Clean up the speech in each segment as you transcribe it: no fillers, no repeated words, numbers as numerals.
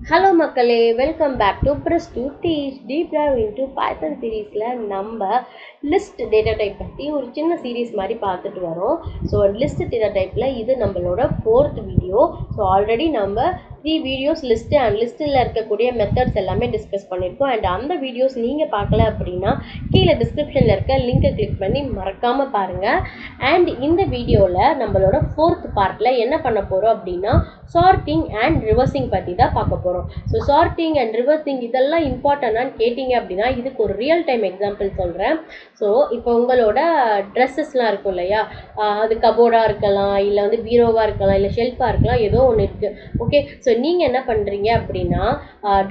Hello மக்களே, welcome back to press to teach deep dive into python சீரீஸில் நம்ம list data type பற்றி ஒரு சின்ன சீரீஸ் மாதிரி பார்த்துட்டு வரோம். ஸோ லிஸ்ட் டேட்டா டைப்பில் இது நம்மளோட 4th வீடியோ. ஸோ ஆல்ரெடி நம்ம 3 வீடியோஸ் லிஸ்ட்டு அண்ட் லிஸ்ட்டில் இருக்கக்கூடிய மெத்தட்ஸ் எல்லாமே டிஸ்கஸ் பண்ணியிருக்கோம். அண்ட் அந்த வீடியோஸ் நீங்கள் பார்க்கல அப்படின்னா கீழே டிஸ்கிரிப்ஷனில் இருக்க லிங்கை கிளிக் பண்ணி மறக்காமல் பாருங்கள். அண்ட் இந்த வீடியோவில் நம்மளோட 4th பார்ட்டில் என்ன பண்ண போகிறோம் அப்படின்னா சார்ட்டிங் அண்ட் ரிவர்சிங் பற்றி தான் பார்க்க போகிறோம். ஸோ சார்ட்டிங் அண்ட் ரிவர்சிங் இதெல்லாம் இம்பார்ட்டன்டான்னு கேட்டிங்க அப்படின்னா இதுக்கு ஒரு ரியல் டைம் எக்ஸாம்பிள் சொல்கிறேன். ஸோ இப்போ உங்களோட ட்ரெஸ்ஸஸ்லாம் இருக்கும் இல்லையா, அது கபோர்டாக இருக்கலாம், இல்லை வந்து பீரோவாக இருக்கலாம், இல்லை ஷெல்ஃபாக இருக்கலாம், ஏதோ ஒன்று இருக்குது. ஓகே, ஸோ நீங்கள் என்ன பண்ணுறீங்க அப்படின்னா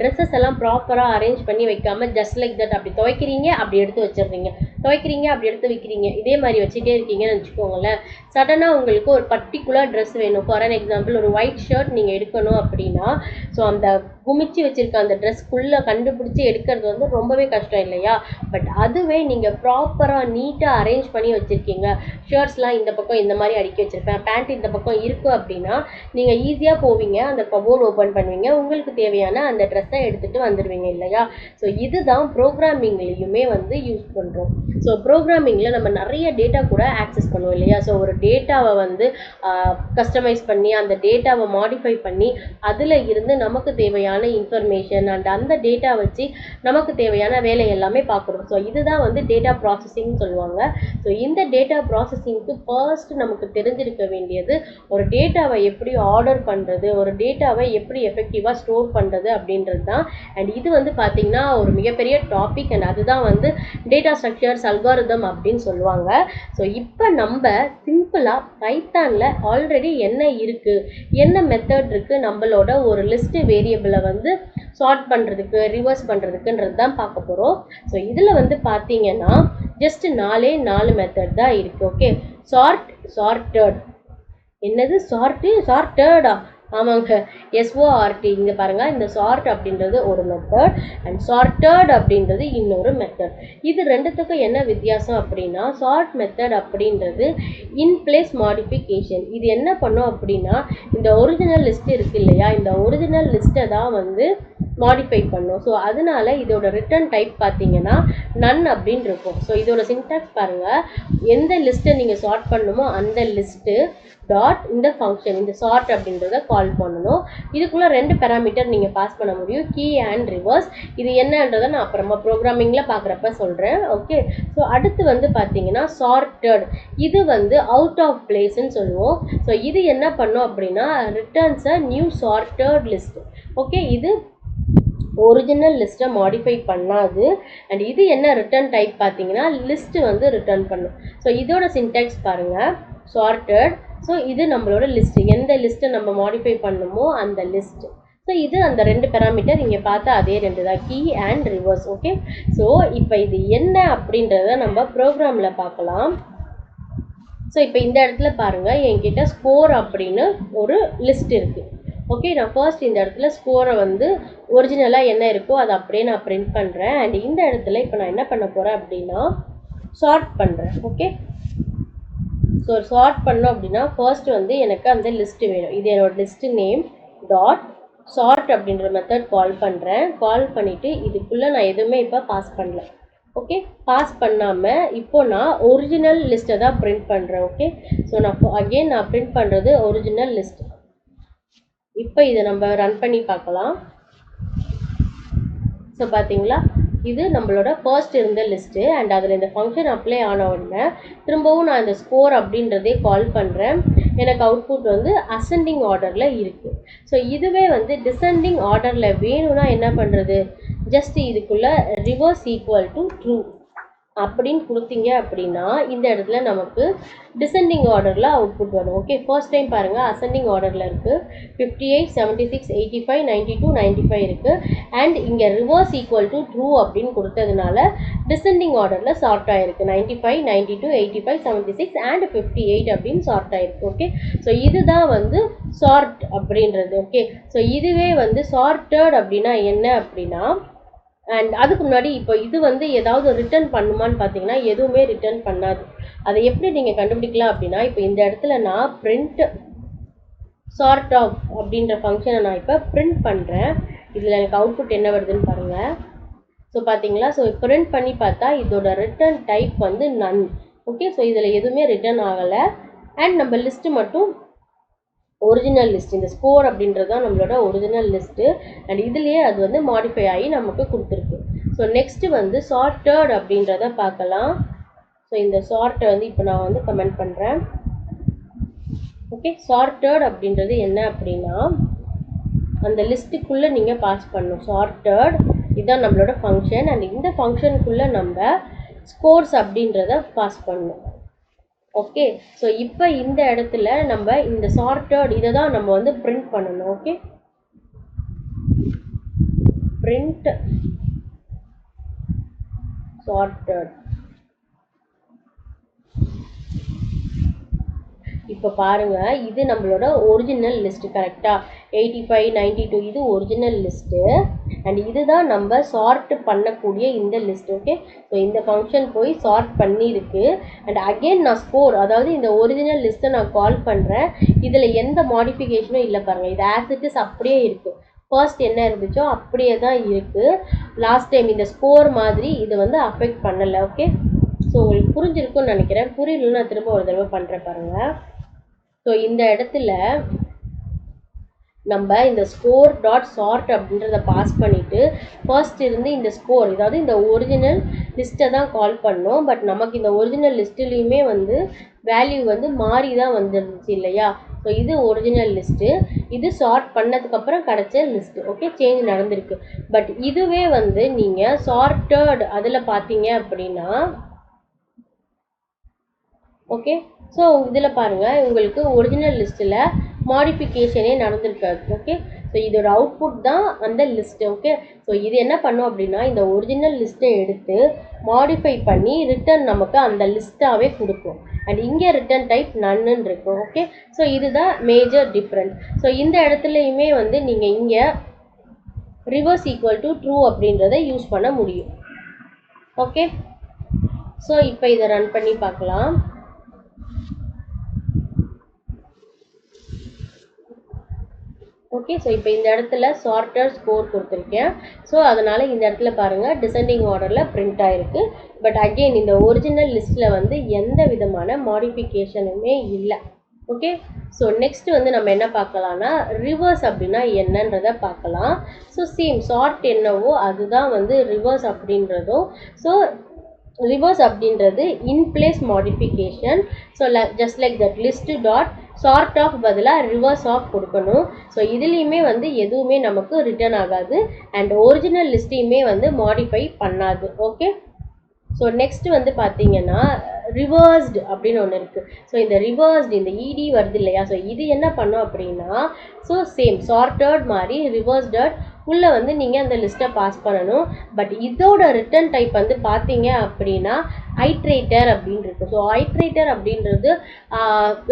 ட்ரெஸ்ஸஸ் எல்லாம் ப்ராப்பராக அரேஞ்ச் பண்ணி வைக்காமல் ஜஸ்ட் லைக் தட் அப்படி துவைக்கிறீங்க, அப்படி எடுத்து வச்சிடுறீங்க, துவைக்கிறீங்க, அப்படி எடுத்து வைக்கிறீங்க, இதே மாதிரி வச்சுட்டே இருக்கீங்கன்னு வச்சுக்கோங்களேன். சடனாக உங்களுக்கு ஒரு பர்டிகுலர் ட்ரெஸ் வேணும். ஃபார் அன் எக்ஸாம்பிள் ஒரு ஒயிட் ஷர்ட் நீங்கள் எடுக்கணும் அப்படின்னா ஸோ அந்த குமிச்சு வச்சுருக்க அந்த ட்ரெஸ்க்குள்ளே கண்டுபிடிச்சி எடுக்கிறது வந்து ரொம்பவே கஷ்டம் இல்லையா. பட் அதுவே நீங்கள் ப்ராப்பராக நீட்டாக அரேஞ்ச் பண்ணி வச்சுருக்கீங்க, ஷர்ட்ஸ்லாம் இந்த பக்கம் இந்த மாதிரி அடுக்கி வச்சுருப்பேன், பேண்ட் இந்த பக்கம் இருக்குது அப்படின்னா நீங்கள் ஈஸியாக போவீங்க, அந்த கபோர்டு ஓப்பன் பண்ணுவீங்க, உங்களுக்கு தேவையான அந்த ட்ரெஸ்ஸை எடுத்துகிட்டு வந்துடுவீங்க இல்லையா. ஸோ இதுதான் ப்ரோக்ராமிங்லேயுமே வந்து யூஸ் பண்ணுறோம். ஸோ ப்ரோக்ராமிங்கில் நம்ம நிறைய டேட்டா கூட ஆக்சஸ் பண்ணுவோம் இல்லையா. ஸோ ஒரு டேட்டாவை வந்து கஸ்டமைஸ் பண்ணி அந்த டேட்டாவை மாடிஃபை பண்ணி அதில் இருந்து நமக்கு தேவையான இன்ஃபர்மேஷன் அண்ட் அந்த டேட்டா வச்சு நமக்கு தேவையான வேலை எல்லாமே பார்க்குறோம். ஸோ இதுதான் வந்து டேட்டா ப்ராசஸிங்னு சொல்லுவாங்க. ஸோ இந்த டேட்டா ப்ராசஸிங்க்கு ஃபர்ஸ்ட் நமக்கு தெரிஞ்சிருக்க வேண்டியது ஒரு டேட்டாவை எப்படி ஆர்டர் பண்ணுறது, ஒரு டேட்டாவை எப்படி எஃபெக்டிவாக ஸ்டோர் பண்ணுறது அப்படின்றது தான். அண்ட் இது வந்து பார்த்திங்கன்னா ஒரு மிகப்பெரிய டாபிக். அண்ட் அதுதான் வந்து டேட்டா ஸ்ட்ரக்சர்ஸ் அல்காரிதம் அப்படின்னு சொல்லுவாங்க. ஸோ இப்போ நம்ம சிம்பிளாக பைத்தானில் ஆல்ரெடி என்ன இருக்குது, என்ன மெத்தட் இருக்குது நம்மளோட ஒரு லிஸ்ட்டு வேரியபிளை வந்து சார்ட் பண்ணுறதுக்கு ரிவர்ஸ் பண்ணுறதுக்குன்றது தான் பார்க்க போகிறோம். ஸோ இதில் வந்து பார்த்தீங்கன்னா ஜஸ்ட் 4 மெத்தட் தான் இருக்குது. ஓகே, சார்ட்டட் என்னது சார்ட்டடா, ஆமாங்க, SORT. இங்கே பாருங்கள், இந்த சார்ட் அப்படின்றது ஒரு மெத்தட் அண்ட் சார்ட்டட் அப்படின்றது இன்னொரு மெத்தட். இது ரெண்டுத்துக்கும் என்ன வித்தியாசம் அப்படின்னா சார்ட் மெத்தட் அப்படின்றது இன்பிளேஸ் மாடிஃபிகேஷன். இது என்ன பண்ணும் அப்படின்னா இந்த ஒரிஜினல் லிஸ்ட் இருக்குது இல்லையா, இந்த ஒரிஜினல் லிஸ்ட்டை தான் வந்து மாடிஃபை பண்ணும். ஸோ அதனால இதோட ரிட்டர்ன் டைப் பார்த்தீங்கன்னா நன் அப்படின்னு இருக்கும். ஸோ இதோட சின்டாக்ஸ் பாருங்கள், எந்த லிஸ்ட்டை நீங்கள் சார்ட் பண்ணணுமோ அந்த லிஸ்ட்டு டாட் இந்த ஃபங்க்ஷன், இந்த சார்ட் அப்படின்றத கால் பண்ணணும். இதுக்குள்ளே 2 பேராமீட்டர் நீங்கள் பாஸ் பண்ண முடியும், கீ அண்ட் ரிவர்ஸ். இது என்னன்றதை நான் அப்புறமா ப்ரோக்ராமிங்கில் பார்க்குறப்ப சொல்கிறேன். ஓகே, ஸோ அடுத்து வந்து பார்த்தீங்கன்னா சார்ட்டட், இது வந்து அவுட் ஆஃப் பிளேஸ்ன்னு சொல்லுவோம். ஸோ இது என்ன பண்ணும் அப்படின்னா returns a new sorted list. Okay, இது ஒரிஜினல் லிஸ்ட்டை மாடிஃபை பண்ணாது. அண்ட் இது என்ன ரிட்டர்ன் டைப் பார்த்தீங்கன்னா லிஸ்ட்டு வந்து ரிட்டர்ன் பண்ணும். ஸோ இதோட சின்டாக்ஸ் பாருங்கள், சார்ட்டட். ஸோ இது நம்மளோட லிஸ்ட்டு, எந்த லிஸ்ட்டை நம்ம மாடிஃபை பண்ணணுமோ அந்த லிஸ்ட்டு. ஸோ இது அந்த 2 பேராமீட்டர் இங்கே பார்த்தா அதே 2 தான், key and reverse. Okay, so இப்போ இது என்ன அப்படின்றத நம்ம ப்ரோக்ராமில் பார்க்கலாம். ஸோ இப்போ இந்த இடத்துல பாருங்கள், என்கிட்ட ஸ்கோர் அப்படின்னு ஒரு லிஸ்ட் இருக்குது. ஓகே, நான் ஃபர்ஸ்ட் இந்த இடத்துல ஸ்கோரை வந்து ஒரிஜினலாக என்ன இருக்கோ அதை அப்படியே நான் பிரிண்ட் பண்ணுறேன். அண்ட் இந்த இடத்துல இப்போ நான் என்ன பண்ண போகிறேன் அப்படின்னா சார்ட் பண்ணுறேன். ஓகே, ஸோ சார்ட் பண்ணோம் அப்படின்னா ஃபர்ஸ்ட் வந்து எனக்கு அந்த லிஸ்ட்டு வேணும். இது என்னோட லிஸ்ட்டு நேம் டாட் சார்ட் அப்படின்ற மெத்தட் கால் பண்ணுறேன். கால் பண்ணிவிட்டு இதுக்குள்ளே நான் எதுவுமே இப்போ பாஸ் பண்ணல. ஓகே, பாஸ் பண்ணாமல் இப்போ நான் ஒரிஜினல் லிஸ்ட்டை தான் பிரிண்ட் பண்ணுறேன். ஓகே, ஸோ நான் பிரிண்ட் பண்ணுறது ஒரிஜினல் லிஸ்ட்டு. இப்போ இதை நம்ம ரன் பண்ணி பார்க்கலாம். ஸோ பார்த்தீங்களா, இது நம்மளோட ஃபர்ஸ்ட் இருந்த லிஸ்ட்டு. அண்ட் அதில் இந்த ஃபங்க்ஷன் அப்ளை ஆன உடனே திரும்பவும் நான் இந்த ஸ்கோர் அப்படின்றதே கால் பண்ணுறேன். எனக்கு அவுட்புட் வந்து அசெண்டிங் ஆர்டரில் இருக்குது. ஸோ இதுவே வந்து டிசெண்டிங் ஆர்டரில் வேணும்னா என்ன பண்ணுறது, ஜஸ்ட் இதுக்குள்ளே ரிவர்ஸ் ஈக்குவல் டு ட்ரூ அப்படின்னு கொடுத்தீங்க அப்படின்னா இந்த இடத்துல நமக்கு டிசெண்டிங் ஆர்டரில் அவுட்புட் வரும். ஓகே, ஃபர்ஸ்ட் டைம் பாருங்கள் அசெண்டிங் ஆர்டரில் இருக்குது, 58, 76, 85, 92, 95 இருக்குது. அண்ட் இங்கே ரிவர்ஸ் ஈக்குவல் டு ட்ரூ அப்படின்னு கொடுத்ததுனால டிசெண்டிங் ஆர்டரில் சார்ட் ஆகிருக்கு, 95, 92, 85, 76 அண்ட் 58 அப்படின்னு சார்ட் ஆகிருக்கு. ஓகே, ஸோ இதுதான் வந்து சார்ட் அப்படின்றது. ஓகே, ஸோ இதுவே வந்து சார்ட்டட் அப்படின்னா என்ன அப்படின்னா அண்ட் அதுக்கு முன்னாடி இப்போ இது வந்து ஏதாவது ரிட்டர்ன் பண்ணுமான்னு பார்த்தீங்கன்னா எதுவுமே ரிட்டர்ன் பண்ணாது. அதை எப்படி நீங்கள் கண்டுபிடிக்கலாம் அப்படின்னா இப்போ இந்த இடத்துல நான் பிரிண்ட் சார்ட் ஆஃப் அப்படின்ற ஃபங்க்ஷனை நான் இப்போ பிரிண்ட் பண்ணுறேன். இதில் எனக்கு அவுட்புட் என்ன வருதுன்னு பாருங்கள். ஸோ பார்த்தீங்களா, ஸோ பிரிண்ட் பண்ணி பார்த்தா இதோட ரிட்டர்ன் டைப் வந்து நன். ஓகே, ஸோ இதில் எதுவுமே ரிட்டர்ன் ஆகலை. அண்ட் நம்ம லிஸ்ட்டு மட்டும் ஒரிஜினல் லிஸ்ட், இந்த ஸ்கோர் அப்படின்றது தான் நம்மளோட ஒரிஜினல் லிஸ்ட்டு. அண்ட் இதுலேயே அது வந்து மாடிஃபை ஆகி நமக்கு கொடுத்துருக்கு. ஸோ நெக்ஸ்ட்டு வந்து சார்ட்டட் அப்படின்றத பார்க்கலாம். ஸோ இந்த சார்ட்டை வந்து இப்போ நான் வந்து கமெண்ட் பண்ணுறேன். ஓகே, சார்ட்டட் அப்படின்றது என்ன அப்படின்னா அந்த லிஸ்ட்டுக்குள்ளே நீங்கள் பாஸ் பண்ணணும். சார்ட்டட் இதுதான் நம்மளோட ஃபங்க்ஷன். அண்ட் இந்த ஃபங்க்ஷனுக்குள்ளே நம்ம ஸ்கோர்ஸ் அப்படின்றத பாஸ் பண்ணணும். ஓகே, ஸோ இப்போ இந்த இடத்துல நம்ம இந்த சார்ட்டட் இதை தான் நம்ம வந்து பிரிண்ட் பண்ணணும். Okay, print sorted. இப்போ பாருங்கள், இது நம்மளோட ஒரிஜினல் லிஸ்ட்டு. கரெக்டாக 85, 92 இது ஒரிஜினல் லிஸ்ட்டு. அண்ட் இதுதான் நம்ம சார்ட் பண்ணக்கூடிய இந்த லிஸ்ட். ஓகே, ஸோ இந்த ஃபங்க்ஷன் போய் சார்ட் பண்ணியிருக்கு. அண்ட் அகெயின் நான் ஸ்கோர், அதாவது இந்த ஒரிஜினல் லிஸ்ட்டை நான் கால் பண்ணுறேன். இதில் எந்த மாடிஃபிகேஷனும் இல்லை பாருங்கள், இது ஆஸ் இட் இஸ் அப்படியே இருக்குது. ஃபர்ஸ்ட் என்ன இருந்துச்சோ அப்படியே தான் இருக்குது. லாஸ்ட் டைம் இந்த ஸ்கோர் மாதிரி இது வந்து அஃபெக்ட் பண்ணலை. ஓகே, ஸோ உங்களுக்கு புரிஞ்சிருக்குன்னு நினைக்கிறேன். புரியலன்னு நான் திரும்ப ஒரு தடவை பண்ணுறேன் பாருங்கள். ஸோ இந்த இடத்துல நம்ம இந்த ஸ்கோர் டாட் சார்ட் அப்படின்றத பாஸ் பண்ணிவிட்டு ஃபர்ஸ்ட் இருந்து இந்த ஸ்கோர், அதாவது இந்த ஒரிஜினல் லிஸ்ட்டை தான் கால் பண்ணோம். பட் நமக்கு இந்த ஒரிஜினல் லிஸ்ட்டுலேயுமே வந்து வேல்யூ வந்து மாறி தான் வந்துருந்துச்சு இல்லையா. ஸோ இது ஒரிஜினல் லிஸ்ட்டு, இது சார்ட் பண்ணதுக்கப்புறம் கிடச்ச லிஸ்ட்டு. ஓகே, சேஞ்ச் நடந்திருக்கு. பட் இதுவே வந்து நீங்கள் சார்ட்டட் அதில் பார்த்தீங்க அப்படின்னா ஓகே, ஸோ இதில் பாருங்கள், உங்களுக்கு ஒரிஜினல் லிஸ்ட்டில் மாடிஃபிகேஷனே நடந்திருக்காது. ஓகே, ஸோ இதோட அவுட்புட் தான் அந்த லிஸ்ட்டு. ஓகே, ஸோ இது என்ன பண்ணும் அப்படின்னா இந்த ஒரிஜினல் லிஸ்ட்டை எடுத்து மாடிஃபை பண்ணி ரிட்டர்ன் நமக்கு அந்த லிஸ்ட்டாகவே கொடுக்கும். அண்ட் இங்கே ரிட்டர்ன் டைப் நன்னு இருக்கும். ஓகே, ஸோ இதுதான் மேஜர் டிஃப்ரெண்ட். ஸோ இந்த இடத்துலையுமே வந்து நீங்கள் இங்கே ரிவர்ஸ் ஈக்குவல் டு ட்ரூ அப்படின்றத யூஸ் பண்ண முடியும். ஓகே, ஸோ இப்போ இதை ரன் பண்ணி பார்க்கலாம். ஓகே, ஸோ இப்போ இந்த இடத்துல சார்ட்டர் ஸ்கோர் கொடுத்துருக்கேன். ஸோ அதனால் இந்த இடத்துல பாருங்கள் டிசெண்டிங் ஆர்டரில் பிரிண்ட் ஆகிருக்கு. பட் அகெயின் இந்த ஒரிஜினல் லிஸ்ட்டில் வந்து எந்த விதமான மாடிஃபிகேஷனுமே இல்லை. ஓகே, ஸோ நெக்ஸ்ட் வந்து நம்ம என்ன பார்க்கலாம்னா ரிவர்ஸ் அப்படின்னா என்னன்றதை பார்க்கலாம். ஸோ சேம் சார்ட் என்னவோ அதுதான் வந்து ரிவர்ஸ் அப்படின்றதும். ஸோ ரிவர்ஸ் அப்படின்றது in place modification. So just like that list dot sort of பதிலாக ரிவர்ஸ் ஆஃப் கொடுக்கணும். ஸோ இதுலேயுமே வந்து எதுவுமே நமக்கு ரிட்டர்ன் ஆகாது. அண்ட் ஒரிஜினல் லிஸ்ட்டையுமே வந்து மாடிஃபை பண்ணாது. ஓகே, ஸோ நெக்ஸ்ட் வந்து பார்த்தீங்கன்னா ரிவர்ஸ்டு அப்படின்னு ஒன்று இருக்குது. ஸோ இந்த ரிவர்ஸ்டு இந்த இடி வருது இல்லையா, ஸோ இது என்ன பண்ணும் அப்படின்னா ஸோ சேம் சார்ட்டட் மாதிரி ரிவர்ஸ்டட் உள்ளே வந்து நீங்கள் அந்த லிஸ்ட்டை பாஸ் பண்ணணும். பட் இதோட ரிட்டர்ன் டைப் வந்து பார்த்தீங்க அப்படின்னா ஐட்ரேட்டர் அப்படின்னு இருக்குது. ஸோ ஐட்ரேட்டர் அப்படின்றது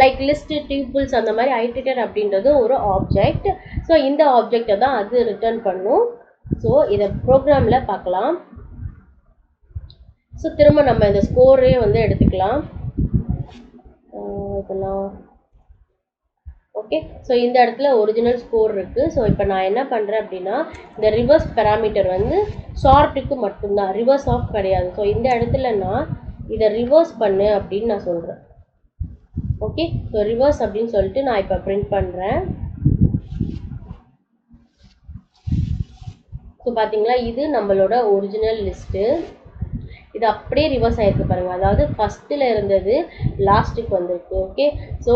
லைக் லிஸ்ட்டு டியூபிள்ஸ் அந்த மாதிரி ஐட்ரேட்டர் அப்படின்றது ஒரு ஆப்ஜெக்ட். ஸோ இந்த ஆப்ஜெக்டை தான் அது ரிட்டர்ன் பண்ணும். ஸோ இதை ப்ரோக்ராமில் பார்க்கலாம். ஸோ திரும்ப நம்ம இந்த ஸ்கோரே வந்து எடுத்துக்கலாம். இதெல்லாம் ஓகே, ஸோ இந்த இடத்துல ஒரிஜினல் ஸ்கோர் இருக்குது. ஸோ இப்போ நான் என்ன பண்ணுறேன் அப்படின்னா இந்த ரிவர்ஸ் பேராமீட்டர் வந்து ஷார்ட்டுக்கு மட்டும்தான், ரிவர்ஸ் ஆஃப் கிடையாது. ஸோ இந்த இடத்துல நான் இதை ரிவர்ஸ் பண்ணு அப்படின்னு நான் சொல்கிறேன். ஓகே, ஸோ ரிவர்ஸ் அப்படின்னு சொல்லிட்டு நான் இப்போ பிரிண்ட் பண்ணுறேன். ஸோ பார்த்தீங்களா, இது நம்மளோட ஒரிஜினல் லிஸ்ட்டு. இது அப்படியே ரிவர்ஸ் ஆகிருக்கு பாருங்கள், அதாவது ஃபஸ்ட்டில் இருந்தது லாஸ்ட்டுக்கு வந்திருக்கு. ஓகே, ஸோ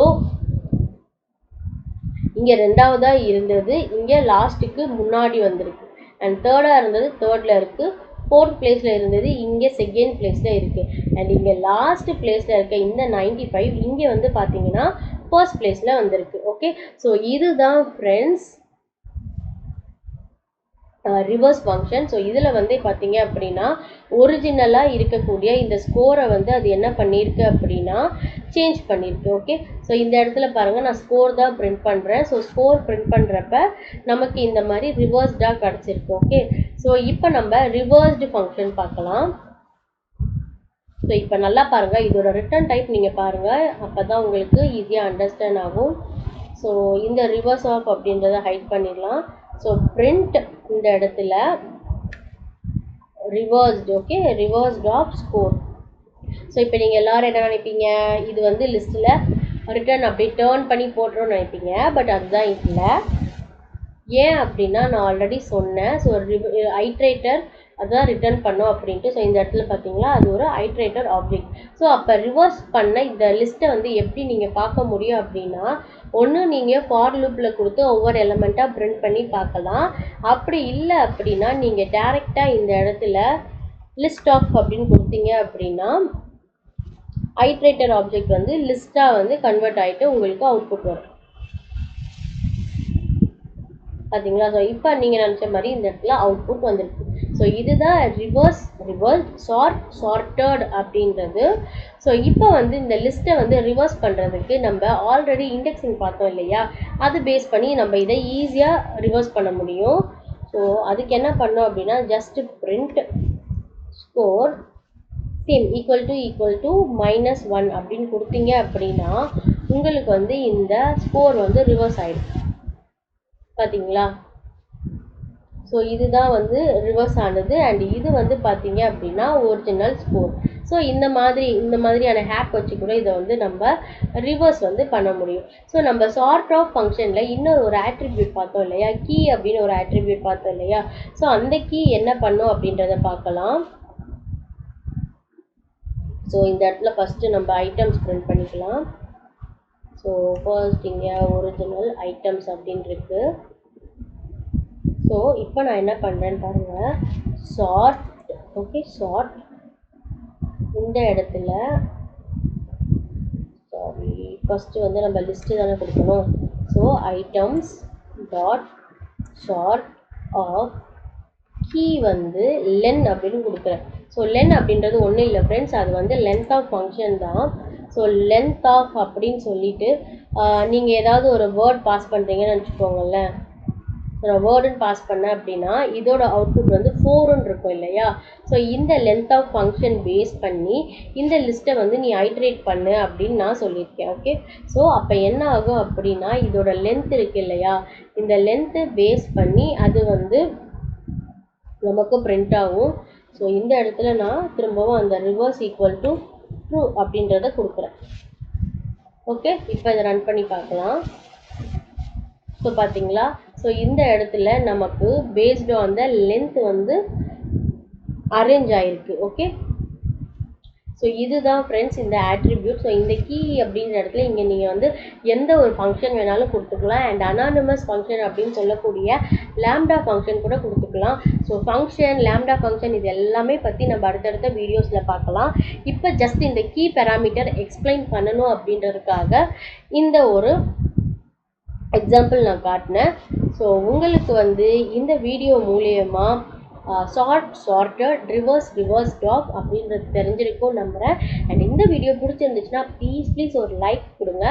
இங்கே ரெண்டாவதாக இருந்தது இங்கே லாஸ்ட்டுக்கு முன்னாடி வந்திருக்கு. அண்ட் தேர்டாக இருந்தது தேர்டில் இருக்குது. ஃபோர்த் பிளேஸில் இருந்தது இங்கே செகண்ட் பிளேஸில் இருக்குது. அண்ட் இங்கே லாஸ்ட் பிளேஸில் இருக்க இந்த 95 இங்கே வந்து பார்த்தீங்கன்னா ஃபர்ஸ்ட் பிளேஸில் வந்திருக்கு. ஓகே, ஸோ இதுதான் ஃப்ரெண்ட்ஸ் ரிவர்ஸ் ஃபங்க்ஷன். ஸோ இதில் வந்து பார்த்தீங்க அப்படின்னா ஒரிஜினலாக இருக்கக்கூடிய இந்த ஸ்கோரை வந்து அது என்ன பண்ணியிருக்கு அப்படின்னா சேஞ்ச் பண்ணியிருக்கு. ஓகே, ஸோ இந்த இடத்துல பாருங்கள் நான் ஸ்கோர் தான் பிரிண்ட் பண்ணுறேன். ஸோ ஸ்கோர் பிரிண்ட் பண்ணுறப்ப நமக்கு இந்த மாதிரி ரிவர்ஸ்டாக கிடச்சிருக்கு. ஓகே, ஸோ இப்போ நம்ம ரிவர்ஸ்டு ஃபங்க்ஷன் பார்க்கலாம். ஸோ இப்போ நல்லா பாருங்கள், இதோட ரிட்டர்ன் டைப் நீங்கள் பாருங்கள், அப்போ தான் உங்களுக்கு ஈஸியாக அண்டர்ஸ்டாண்ட் ஆகும். ஸோ இந்த ரிவர்ஸ் ஆஃப் அப்படின்றத ஹைட் பண்ணிடலாம். ஸோ பிரிண்ட் இந்த இடத்துல reversed, okay, reversed of score. So இப்போ நீங்கள் எல்லோரும் என்ன நினைப்பீங்க, இது வந்து லிஸ்ட்டில் ரிட்டர்ன் அப்படி டேர்ன் பண்ணி போட்டுருன்னு நினைப்பீங்க. பட் அதுதான் இல்லை. ஏன் அப்படின்னா நான் ஆல்ரெடி சொன்னேன். ஸோ ஐட்ரேட்டர் அதுதான் ரிட்டர்ன் பண்ணோம் அப்படின்ட்டு. ஸோ இந்த இடத்துல பார்த்தீங்களா, அது ஒரு ஐட்ரேட்டர் ஆப்ஜெக்ட். ஸோ அப்போ ரிவர்ஸ் பண்ண இந்த லிஸ்ட்டை வந்து எப்படி நீங்கள் பார்க்க முடியும் அப்படின்னா, ஒன்று நீங்கள் ஃபார் லூப்பில் கொடுத்து ஒவ்வொரு எலமெண்ட்டாக பிரிண்ட் பண்ணி பார்க்கலாம். அப்படி இல்லை அப்படின்னா நீங்கள் டேரெக்டாக இந்த இடத்துல லிஸ்ட் ஆஃப் அப்படின்னு கொடுத்தீங்க அப்படின்னா ஐட்ரேட்டர் ஆப்ஜெக்ட் வந்து லிஸ்ட்டாக வந்து கன்வெர்ட் ஆகிட்டு உங்களுக்கு அவுட்புட் வரும். பார்த்தீங்களா? ஸோ இப்போ நீங்கள் நினச்ச மாதிரி இந்த இடத்துல அவுட்புட் வந்துருக்கு. ஸோ இதுதான் ரிவர்ஸ் சார்ட்டட் அப்படின்றது. ஸோ இப்போ வந்து இந்த லிஸ்ட்டை வந்து ரிவர்ஸ் பண்ணுறதுக்கு நம்ம ஆல்ரெடி இண்டெக்ஸிங் பார்த்தோம் இல்லையா, அது பேஸ் பண்ணி நம்ம இதை ஈஸியாக ரிவர்ஸ் பண்ண முடியும். ஸோ அதுக்கு என்ன பண்ணோம் அப்படின்னா, just print score same equal to -1 அப்படின்னு கொடுத்தீங்க அப்படின்னா உங்களுக்கு வந்து இந்த ஸ்கோர் வந்து ரிவர்ஸ் ஆகிடும். பார்த்தீங்களா? ஸோ இதுதான் வந்து ரிவர்ஸ் ஆனது. அண்ட் இது வந்து பார்த்தீங்க அப்படின்னா ஒரிஜினல் ஸ்கோர். ஸோ இந்த மாதிரியான ஹேக் வச்சு கூட இதை வந்து நம்ம ரிவர்ஸ் வந்து பண்ண முடியும். ஸோ நம்ம சார்ட் ஆஃப் ஃபங்க்ஷனில் இன்னொரு ஒரு ஆட்ரிபியூட் பார்த்தோம் இல்லையா, கீ அப்படின்னு ஒரு ஆட்ரிபியூட் பார்த்தோம் இல்லையா. ஸோ அந்த கீ என்ன பண்ணும் அப்படின்றத பார்க்கலாம். ஸோ இந்த இடத்துல ஃபஸ்ட்டு நம்ம ஐட்டம்ஸ் பிரிண்ட் பண்ணிக்கலாம். ஸோ ஃபர்ஸ்ட் இங்கே ஒரிஜினல் ஐட்டம்ஸ் அப்படின்னு இருக்கு. ஸோ இப்போ நான் என்ன பண்ணுறேன்னு பாருங்கள், சார்ட், ஓகே, சார்ட் இந்த இடத்துல சாரி ஃபஸ்ட்டு வந்து நம்ம லிஸ்ட்டு தானே கொடுக்கணும். So items dot sort of key வந்து லென் அப்படின்னு கொடுக்குறேன். ஸோ லென் அப்படின்றது ஒன்றும் இல்லை ஃப்ரெண்ட்ஸ், அது வந்து லென்த் ஆஃப் ஃபங்க்ஷன் தான். ஸோ லென்த் ஆஃப் அப்படின்னு சொல்லிட்டு நீங்கள் ஏதாவது ஒரு வேர்ட் பாஸ் பண்ணுறீங்கன்னு வச்சுக்கோங்களேன். ஸோ நான் வேர்டுன்னு பாஸ் பண்ணேன் அப்படின்னா இதோட அவுட்புட் வந்து 4ன்னு இருக்கும் இல்லையா. ஸோ இந்த லென்த் ஆஃப் ஃபங்க்ஷன் பேஸ் பண்ணி இந்த லிஸ்ட்டை வந்து நீ ஐட்ரேட் பண்ணு அப்படின்னு நான் சொல்லியிருக்கேன். ஓகே, ஸோ அப்போ என்ன ஆகும் அப்படின்னா இதோட லென்த் இருக்குது இல்லையா, இந்த லென்த்து பேஸ் பண்ணி அது வந்து நமக்கு பிரிண்ட் ஆகும். ஸோ இந்த இடத்துல நான் திரும்பவும் அந்த ரிவர்ஸ் ஈக்குவல் டு ட்ரூ அப்படின்றத கொடுக்குறேன். ஓகே, இப்போ இதை ரன் பண்ணி பார்க்கலாம். ஸோ பார்த்தீங்களா, ஸோ இந்த இடத்துல நமக்கு பேஸ்டு ஆன் த லென்த் வந்து அரேஞ்ச் ஆகிருக்கு. ஓகே, ஸோ இதுதான் ஃப்ரெண்ட்ஸ் இந்த ஆட்ரிபியூட். ஸோ இந்த கீ அப்படின்ற இடத்துல இங்கே நீங்கள் வந்து எந்த ஒரு ஃபங்க்ஷன் வேணாலும் கொடுத்துக்கலாம். அண்ட் அனானிமஸ் ஃபங்க்ஷன் அப்படின்னு சொல்லக்கூடிய லேம்டா ஃபங்க்ஷன் கூட கொடுத்துக்கலாம். ஸோ ஃபங்க்ஷன், லேம்டா ஃபங்க்ஷன் இது எல்லாமே பற்றி நம்ம அடுத்தடுத்த வீடியோஸில் பார்க்கலாம். இப்போ ஜஸ்ட் இந்த கீ பேராமீட்டர் எக்ஸ்பிளைன் பண்ணணும் அப்படின்றதுக்காக இந்த ஒரு எக்ஸாம்பிள் நான் காட்டினேன். ஸோ உங்களுக்கு வந்து இந்த வீடியோ மூலியமாக சார்ட்டட் ரிவர்ஸ்ட் ஆஃப் அப்படின்றது தெரிஞ்சிருக்கும் நம்புகிறேன். அண்ட் இந்த வீடியோ பிடிச்சிருந்துச்சுன்னா ப்ளீஸ் ஒரு லைக் கொடுங்க.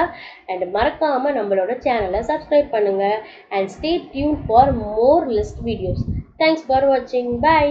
அண்ட் மறக்காமல் நம்மளோட சேனலை சப்ஸ்கிரைப் பண்ணுங்கள். And stay tune for more list videos. Thanks for வாட்சிங். பை.